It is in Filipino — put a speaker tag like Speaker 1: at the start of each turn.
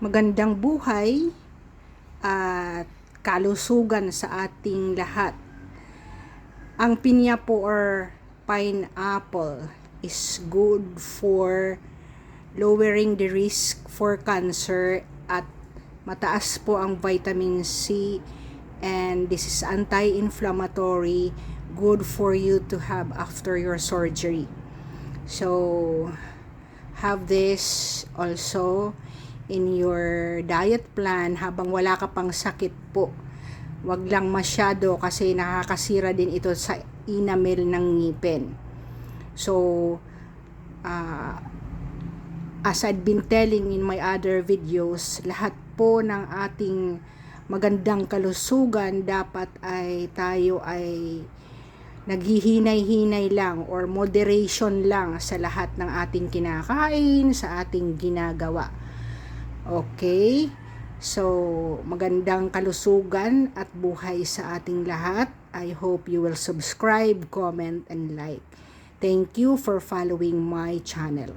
Speaker 1: Magandang buhay at kalusugan sa ating lahat. Ang pinya po or pineapple is good for lowering the risk for cancer at mataas po ang vitamin C, and this is anti-inflammatory, good for you to have after your surgery. So have this also in your diet plan habang wala ka pang sakit po. Wag lang masyado kasi nakakasira din ito sa enamel ng ngipin. So as I've been telling in my other videos, lahat po ng ating magandang kalusugan dapat ay tayo ay naghihinay-hinay lang or moderation lang sa lahat ng ating kinakain, sa ating ginagawa. Okay? So, magandang kalusugan at buhay sa ating lahat. I hope you will subscribe, comment, and like. Thank you for following my channel.